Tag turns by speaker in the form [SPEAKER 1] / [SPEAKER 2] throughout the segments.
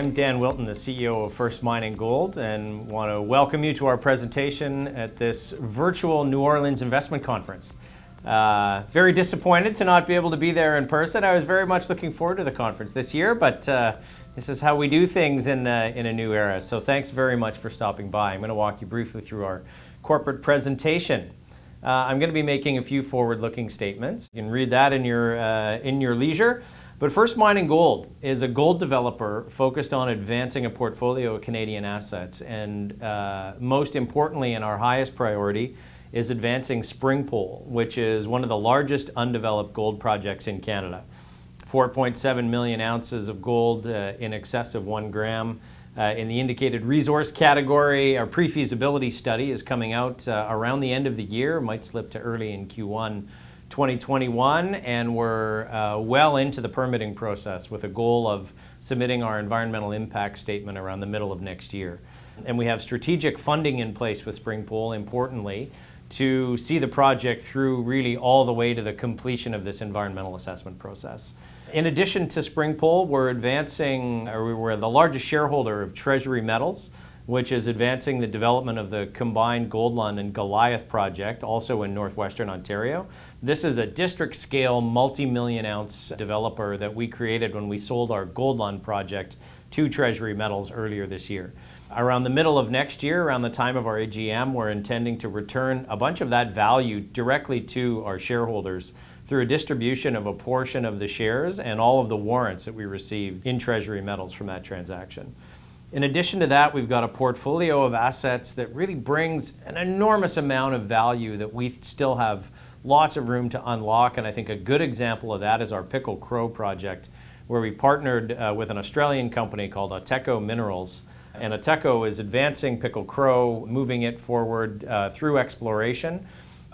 [SPEAKER 1] I'm Dan Wilton, the CEO of First Mining Gold, and want to welcome you to our presentation at this virtual New Orleans Investment Conference. Very disappointed to not be able to be there in person. I was very much looking forward to the conference this year, but this is how we do things in a new era. So thanks very much for stopping by. I'm going to walk you briefly through our corporate presentation. I'm going to be making a few forward-looking statements. You can read that in your leisure. But First Mining Gold is a gold developer focused on advancing a portfolio of Canadian assets. And most importantly, and our highest priority, is advancing SPRINGPOLE, which is one of the largest undeveloped gold projects in Canada. 4.7 million ounces of gold in excess of 1 gram. In the indicated resource category, our pre-feasibility study is coming out around the end of the year, might slip to early in Q1 2021, and we're well into the permitting process with a goal of submitting our environmental impact statement around the middle of next year. And we have strategic funding in place with SPRINGPOLE, importantly, to see the project through really all the way to the completion of this environmental assessment process. In addition to SPRINGPOLE, we're the largest shareholder of TREASURY Metals, which is advancing the development of the combined Goldlund and Goliath project, also in northwestern Ontario. This is a district-scale, multi-million ounce developer that we created when we sold our Goldlund project to TREASURY Metals earlier this year. Around the middle of next year, around the time of our AGM, we're intending to return a bunch of that value directly to our shareholders through a distribution of a portion of the shares and all of the warrants that we received in TREASURY Metals from that transaction. In addition to that, we've got a portfolio of assets that really brings an enormous amount of value that we still have lots of room to unlock, and I think a good example of that is our PICKLE project, where we've partnered with an Australian company called AUTECO Minerals. And AUTECO is advancing PICKLE, moving it forward through exploration.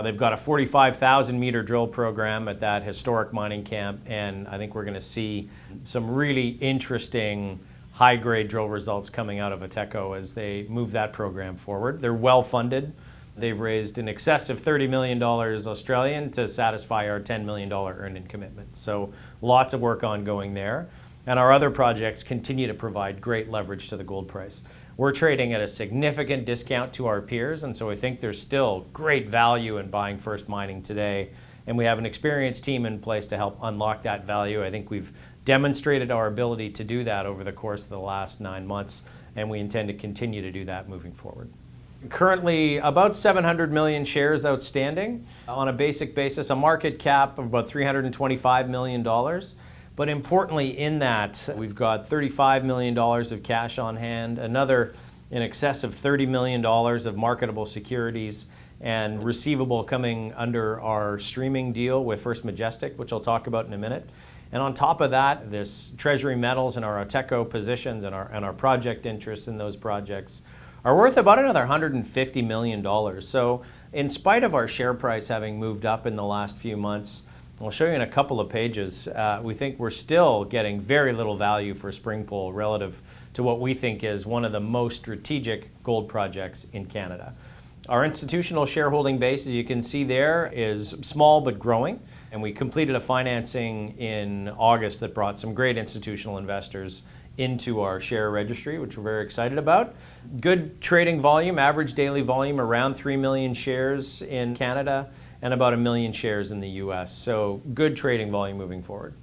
[SPEAKER 1] They've got a 45,000 meter drill program at that historic mining camp, and I think we're going to see some really interesting high-grade drill results coming out of AUTECO as they move that program forward. They're well-funded. They've raised in excess of $30 million Australian to satisfy our $10 million earn-in commitment. So lots of work ongoing there. And our other projects continue to provide great leverage to the gold price. We're trading at a significant discount to our peers, and so I think there's still great value in buying First Mining today. And we have an experienced team in place to help unlock that value. I think we've demonstrated our ability to do that over the course of the last 9 months, and we intend to continue to do that moving forward. Currently, about 700 million shares outstanding on a basic basis, a market cap of about $325 million. But importantly in that, we've got $35 million of cash on hand, another in excess of $30 million of marketable securities, and receivable coming under our streaming deal with First Majestic, which I'll talk about in a minute. And on top of that, this TREASURY Metals and our AUTECO positions and our project interests in those projects are worth about another $150 million. So in spite of our share price having moved up in the last few months, I'll show you in a couple of pages, we think we're still getting very little value for SPRINGPOLE relative to what we think is one of the most strategic gold projects in Canada. Our institutional shareholding base, as you can see there, is small but growing. And we completed a financing in August that brought some great institutional investors into our share registry, which we're very excited about. Good trading volume, average daily volume around 3 million shares in Canada and about 1 million shares in the US. So good trading volume moving forward.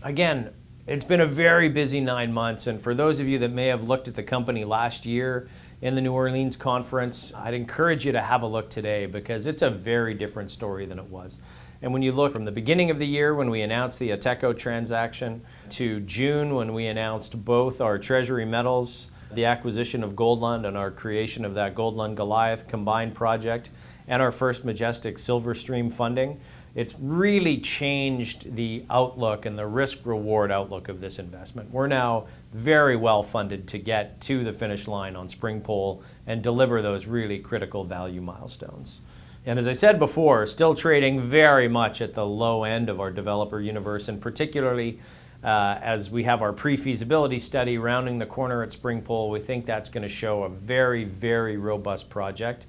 [SPEAKER 1] Again, it's been a very busy 9 months, and for those of you that may have looked at the company last year in the New Orleans conference, I'd encourage you to have a look today because it's a very different story than it was. And when you look from the beginning of the year when we announced the AUTECO transaction to June when we announced both our TREASURY Metals, the acquisition of Goldlund and our creation of that Goldlund Goliath combined project, and our First Majestic silver stream funding, it's really changed the outlook and the risk-reward outlook of this investment. We're now very well funded to get to the finish line on SPRINGPOLE and deliver those really critical value milestones. And as I said before, still trading very much at the low end of our developer universe, and particularly as we have our pre-feasibility study rounding the corner at SPRINGPOLE, we think that's going to show a very, very robust project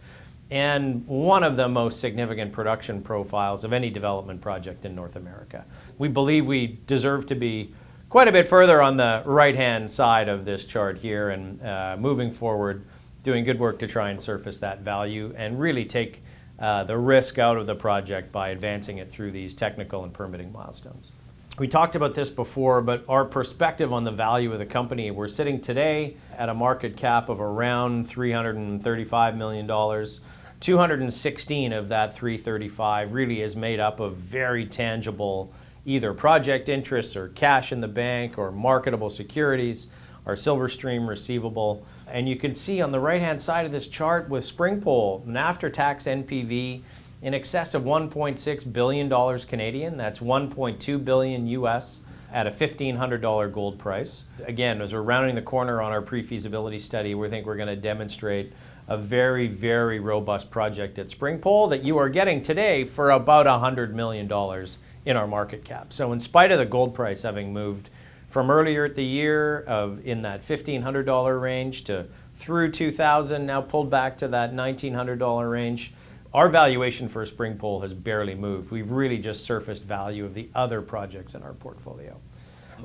[SPEAKER 1] and one of the most significant production profiles of any development project in North America. We believe we deserve to be quite a bit further on the right-hand side of this chart here, and moving forward, doing good work to try and surface that value and really take the risk out of the project by advancing it through these technical and permitting milestones. We talked about this before, but our perspective on the value of the company, we're sitting today at a market cap of around $335 million. 216 of that 335 really is made up of very tangible either project interests or cash in the bank or marketable securities, our silver stream receivable. And you can see on the right-hand side of this chart with SPRINGPOLE, an after-tax NPV in excess of $1.6 billion Canadian, that's $1.2 billion US at a $1,500 gold price. Again, as we're rounding the corner on our pre-feasibility study, we think we're going to demonstrate a very, very robust project at SPRINGPOLE that you are getting today for about $100 million in our market cap. So in spite of the gold price having moved from earlier at the year in that $1,500 range to through $2,000, now pulled back to that $1,900 range, our valuation for SPRINGPOLE has barely moved. We've really just surfaced value of the other projects in our portfolio.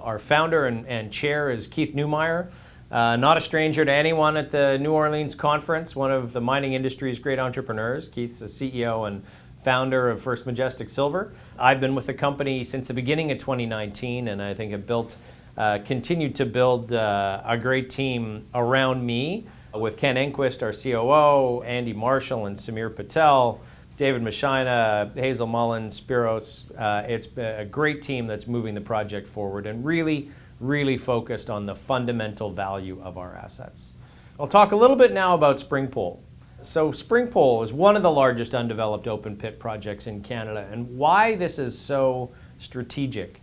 [SPEAKER 1] Our founder and chair is Keith Neumeyer, not a stranger to anyone at the New Orleans conference, one of the mining industry's great entrepreneurs. Keith's the CEO and founder of First Majestic Silver. I've been with the company since the beginning of 2019, and I think have continued to build a great team around me, with Ken Enquist, our COO, Andy Marshall and Samir Patel, David Mashina, Hazel Mullen, Spiros. It's a great team that's moving the project forward and really, really focused on the fundamental value of our assets. I'll talk a little bit now about SPRINGPOLE. So SPRINGPOLE is one of the largest undeveloped open pit projects in Canada, and why this is so strategic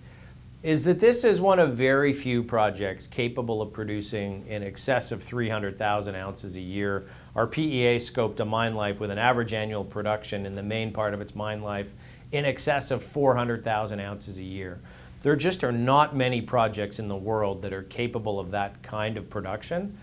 [SPEAKER 1] is that this is one of very few projects capable of producing in excess of 300,000 ounces a year. Our PEA scoped a mine life with an average annual production in the main part of its mine life in excess of 400,000 ounces a year. There just are not many projects in the world that are capable of that kind of production.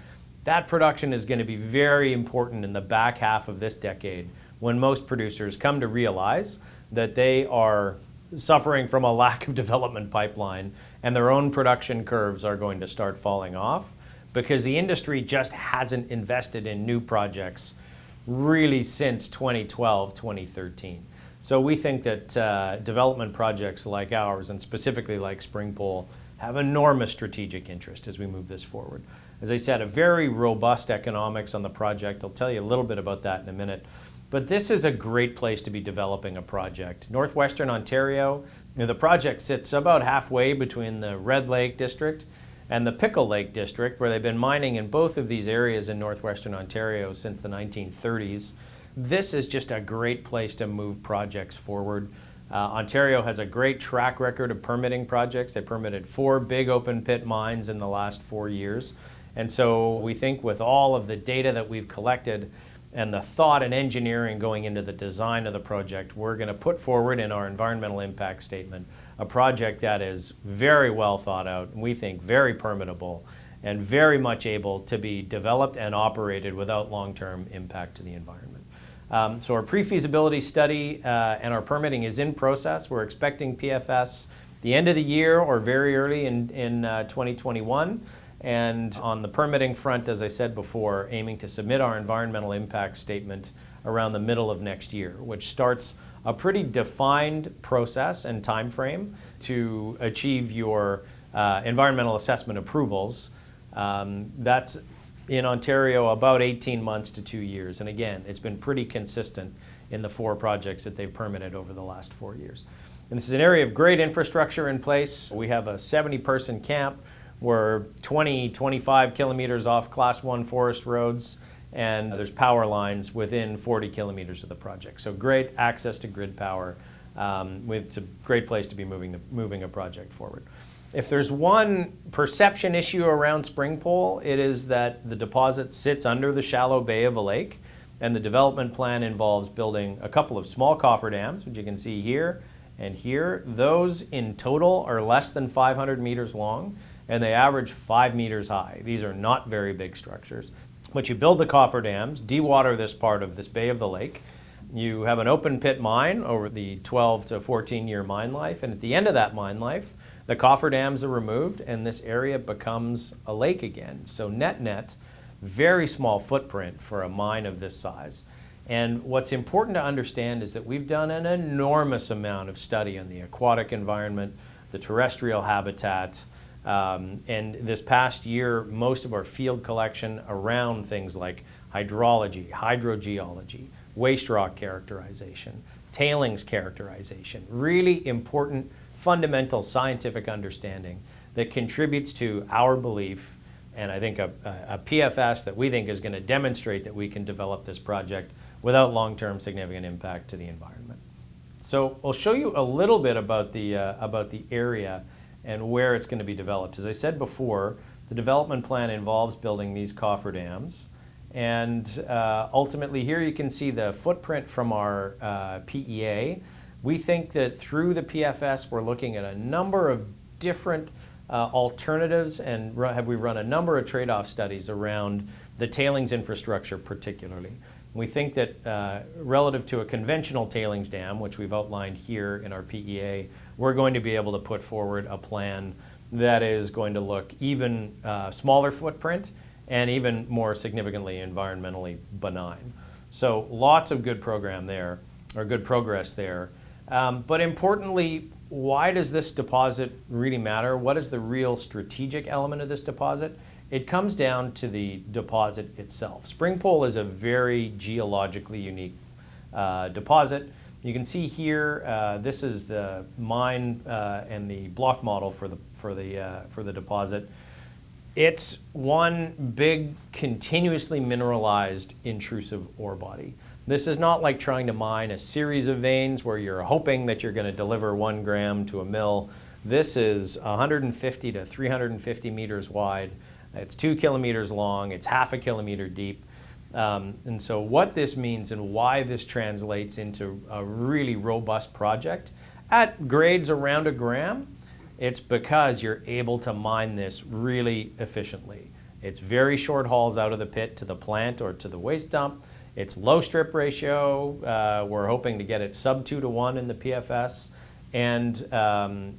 [SPEAKER 1] That production is going to be very important in the back half of this decade when most producers come to realize that they are suffering from a lack of development pipeline and their own production curves are going to start falling off because the industry just hasn't invested in new projects really since 2012, 2013. So we think that development projects like ours, and specifically like SPRINGPOLE, have enormous strategic interest as we move this forward. As I said, a very robust economics on the project. I'll tell you a little bit about that in a minute. But this is a great place to be developing a project. Northwestern Ontario, the project sits about halfway between the Red Lake District and the Pickle Lake District, where they've been mining in both of these areas in Northwestern Ontario since the 1930s. This is just a great place to move projects forward. Ontario has a great track record of permitting projects. They permitted 4 big open pit mines in the last 4 years. And so we think with all of the data that we've collected and the thought and engineering going into the design of the project, we're going to put forward in our environmental impact statement a project that is very well thought out, and we think very permittable, and very much able to be developed and operated without long-term impact to the environment. So our pre-feasibility study and our permitting is in process. We're expecting PFS the end of the year or very early in 2021. And on the permitting front, as I said before, aiming to submit our environmental impact statement around the middle of next year, which starts a pretty defined process and time frame to achieve your environmental assessment approvals. That's in Ontario about 18 months to 2 years. And again, it's been pretty consistent in the 4 projects that they've permitted over the last 4 years. And this is an area of great infrastructure in place. We have a 70-person camp. We're 25 kilometers off Class 1 forest roads, and there's power lines within 40 kilometers of the project. So great access to grid power. It's a great place to be moving a project forward. If there's one perception issue around SPRINGPOLE, it is that the deposit sits under the shallow bay of a lake, and the development plan involves building a couple of small cofferdams, which you can see here and here. Those in total are less than 500 meters long, and they average 5 meters high. These are not very big structures. But you build the cofferdams, dewater this part of this bay of the lake, You have an open pit mine over the 12 to 14-year mine life, and at the end of that mine life, the cofferdams are removed and this area becomes a lake again. So net, very small footprint for a mine of this size. And what's important to understand is that we've done an enormous amount of study on the aquatic environment, the terrestrial habitat, and this past year, most of our field collection around things like hydrology, hydrogeology, waste rock characterization, tailings characterization, really important fundamental scientific understanding that contributes to our belief, and I think a PFS that we think is going to demonstrate that we can develop this project without long-term significant impact to the environment. So I'll show you a little bit about the area and where it's going to be developed. As I said before, the development plan involves building these cofferdams. And ultimately here you can see the footprint from our PEA. We think that through the PFS we're looking at a number of different alternatives, and we run a number of trade-off studies around the tailings infrastructure particularly. We think that relative to a conventional tailings dam, which we've outlined here in our PEA, we're going to be able to put forward a plan that is going to look even smaller footprint and even more significantly environmentally benign. So lots of good program there, or good progress there. But importantly, why does this deposit really matter? What is the real strategic element of this deposit? It comes down to the deposit itself. SPRINGPOLE is a very geologically unique deposit. You can see here, this is the mine and the block model for the deposit. It's one big, continuously mineralized, intrusive ore body. This is not like trying to mine a series of veins where you're hoping that you're going to deliver 1 gram to a mill. This is 150 to 350 meters wide. It's 2 kilometers long. It's half a kilometer deep. And so what this means and why this translates into a really robust project at grades around 1 gram, it's because you're able to mine this really efficiently. It's very short hauls out of the pit to the plant or to the waste dump. It's low strip ratio. We're hoping to get it sub 2 to 1 in the PFS, and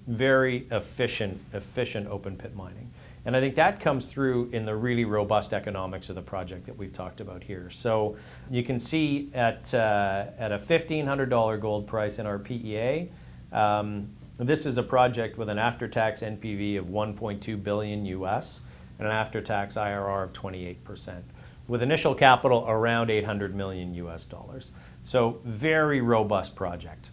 [SPEAKER 1] very efficient open pit mining. And I think that comes through in the really robust economics of the project that we've talked about here. So you can see at a $1,500 gold price in our PEA, this is a project with an after-tax NPV of 1.2 billion US and an after-tax IRR of 28%, with initial capital around 800 million US dollars. So very robust project.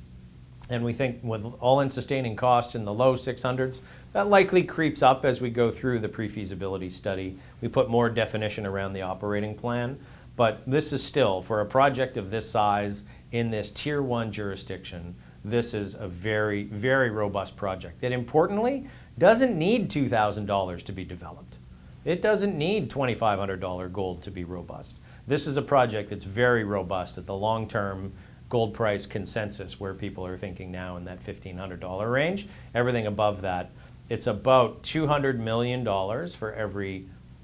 [SPEAKER 1] And we think with all-in sustaining costs in the low 600s, that likely creeps up as we go through the pre-feasibility study. We put more definition around the operating plan, but this is still, for a project of this size in this Tier 1 jurisdiction, this is a very, very robust project that importantly doesn't need $2,000 to be developed. It doesn't need $2,500 gold to be robust. This is a project that's very robust at the long-term gold price consensus where people are thinking now in that $1,500 range. Everything above that, it's about $200 million for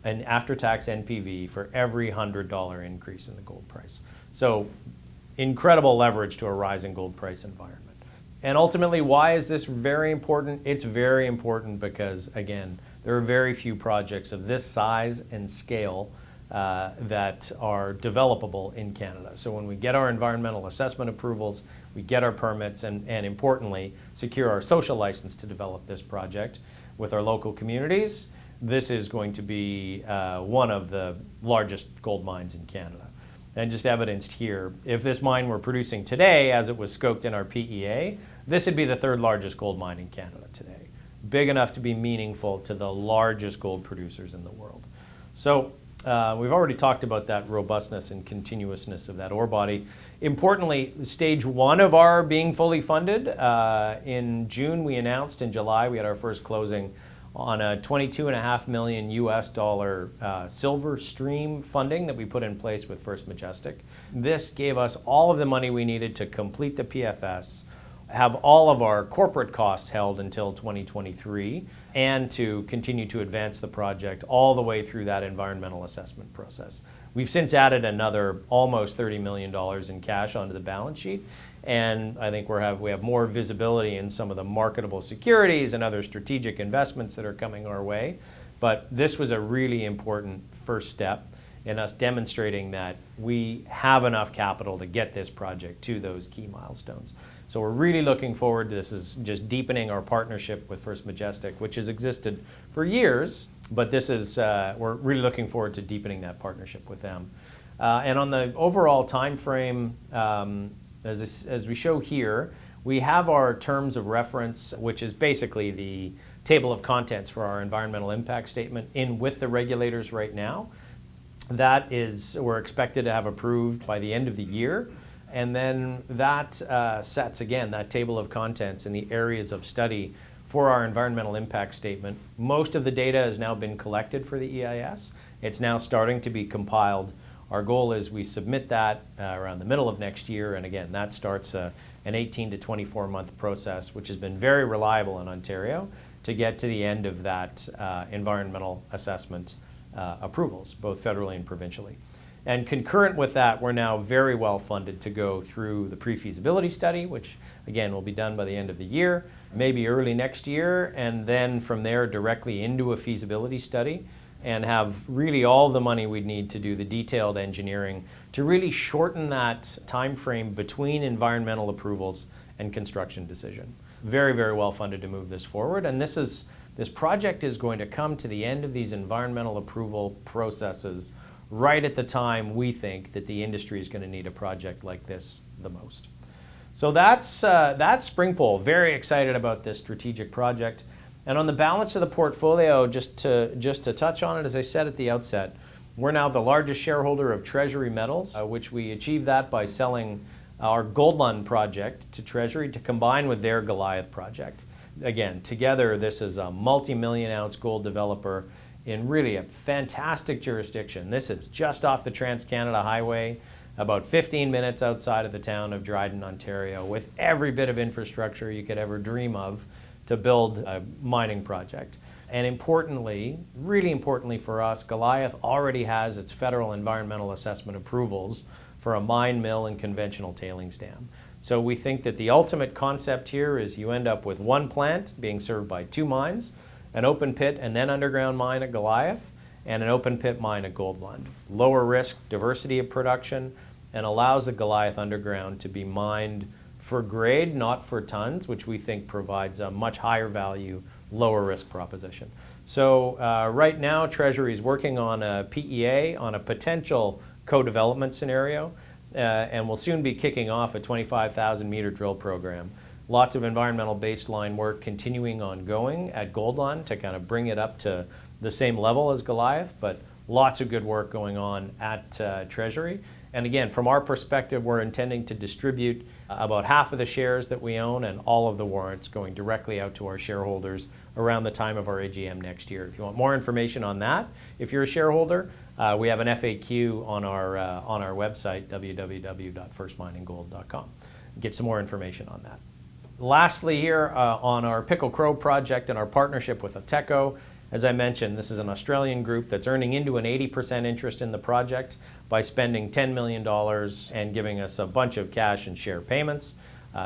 [SPEAKER 1] an after-tax NPV for every $100 increase in the gold price. So incredible leverage to a rising gold price environment. And ultimately, why is this very important? It's very important because, again, there are very few projects of this size and scale that are developable in Canada. So when we get our environmental assessment approvals, we get our permits, and importantly, secure our social license to develop this project with our local communities, this is going to be one of the largest gold mines in Canada. And just evidenced here, if this mine were producing today as it was scoped in our PEA, this would be the 3rd largest gold mine in Canada today. Big enough to be meaningful to the largest gold producers in the world. So we've already talked about that robustness and continuousness of that ore body. Importantly, stage 1 of our being fully funded, in June we announced, in July we had our first closing on a $22.5 million US dollar silver stream funding that we put in place with First Majestic. This gave us all of the money we needed to complete the PFS, have all of our corporate costs held until 2023, and to continue to advance the project all the way through that environmental assessment process. We've since added another almost $30 million in cash onto the balance sheet. And I think we have more visibility in some of the marketable securities and other strategic investments that are coming our way. But this was a really important first step in us demonstrating that we have enough capital to get this project to those key milestones. So we're really looking forward to this. Is just deepening our partnership with First Majestic, which has existed for years, but this is, we're really looking forward to deepening that partnership with them. And on the overall time frame, as we show here, we have our terms of reference, which is basically the table of contents for our environmental impact statement in with the regulators right now. That is, we're expected to have approved by the end of the year. And then that sets, again, that table of contents in the areas of study for our environmental impact statement. Most of the data has now been collected for the EIS. It's now starting to be compiled. Our goal is we submit that around the middle of next year. And again, that starts an 18 to 24 month process, which has been very reliable in Ontario to get to the end of that environmental assessment approvals, both federally and provincially. And concurrent with that, we're now very well funded to go through the pre-feasibility study, which again will be done by the end of the year, maybe early next year, and then from there directly into a feasibility study, and have really all the money we'd need to do the detailed engineering to really shorten that time frame between environmental approvals and construction decision. Very, very well funded to move this forward. And this project is going to come to the end of these environmental approval processes right at the time we think that the industry is going to need a project like this the most. So that's SPRINGPOLE. Very excited about this strategic project. And on the balance of the portfolio, just to touch on it, as I said at the outset, we're now the largest shareholder of Treasury Metals, which we achieved that by selling our Goldlund project to Treasury to combine with their Goliath project. Again, together this is a multi-million ounce gold developer in really a fantastic jurisdiction. This is just off the Trans-Canada Highway, about 15 minutes outside of the town of Dryden, Ontario, with every bit of infrastructure you could ever dream of to build a mining project. And importantly, really importantly for us, Goliath already has its federal environmental assessment approvals for a mine, mill, and conventional tailings dam. So we think that the ultimate concept here is you end up with one plant being served by two mines, an open pit and then underground mine at Goliath, and an open pit mine at Goldlund. Lower risk, diversity of production, and allows the Goliath underground to be mined for grade, not for tons, which we think provides a much higher value, lower risk proposition. So right now, Treasury is working on a PEA on a potential co-development scenario, and will soon be kicking off a 25,000 meter drill program. Lots of environmental baseline work continuing ongoing at Goldlund to kind of bring it up to the same level as Goliath, but lots of good work going on at Treasury. And again, from our perspective, we're intending to distribute about half of the shares that we own and all of the warrants going directly out to our shareholders around the time of our AGM next year. If you want more information on that, if you're a shareholder, we have an FAQ on our website, www.firstmininggold.com. Get some more information on that. Lastly here, on our Pickle Crow project and our partnership with AUTECO, as I mentioned, this is an Australian group that's earning into an 80% interest in the project by spending $10 million and giving us a bunch of cash and share payments.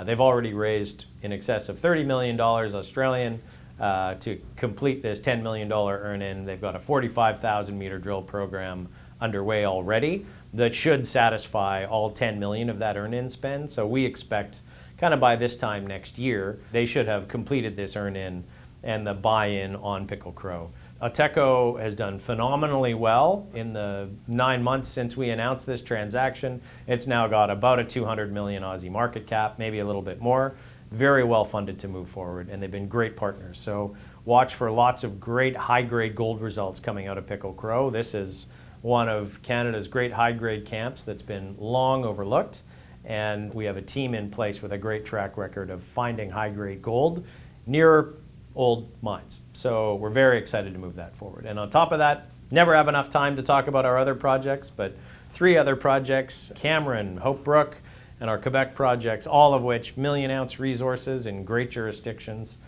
[SPEAKER 1] They've already raised in excess of $30 million Australian to complete this $10 million earn-in. They've got a 45,000 meter drill program underway already that should satisfy all 10 million of that earn-in spend. So we expect kind of by this time next year, they should have completed this earn-in and the buy-in on Pickle Crow. AUTECO has done phenomenally well in the 9 months since we announced this transaction. It's now got about a 200 million Aussie market cap, maybe a little bit more. Very well funded to move forward, and they've been great partners. So watch for lots of great high-grade gold results coming out of Pickle Crow. This is one of Canada's great high-grade camps that's been long overlooked, and we have a team in place with a great track record of finding high-grade gold near old mines. So we're very excited to move that forward. And on top of that, never have enough time to talk about our other projects, but 3 other projects, Cameron, Hope Brook, and our Quebec projects, all of which million-ounce resources in great jurisdictions.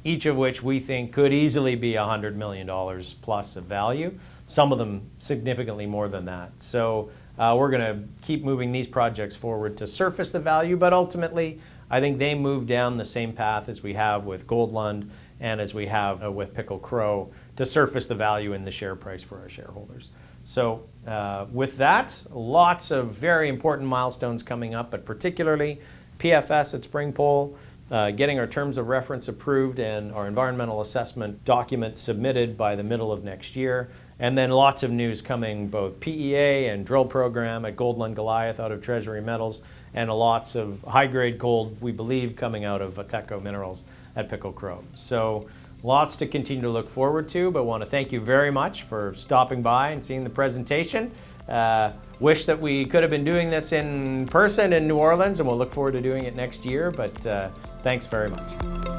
[SPEAKER 1] each of which we think could easily be $100 million plus of value, some of them significantly more than that. So we're going to keep moving these projects forward to surface the value, but ultimately I think they move down the same path as we have with Goldlund and as we have with Pickle Crow to surface the value in the share price for our shareholders. So with that, lots of very important milestones coming up, but particularly PFS at SPRINGPOLE, getting our terms of reference approved and our environmental assessment document submitted by the middle of next year. And then lots of news coming, both PEA and drill program at Goldlund Goliath out of Treasury Metals, and lots of high-grade gold, we believe, coming out of AUTECO Minerals at Pickle Crow. So lots to continue to look forward to, but want to thank you very much for stopping by and seeing the presentation. Wish that we could have been doing this in person in New Orleans, and we'll look forward to doing it next year, but thanks very much.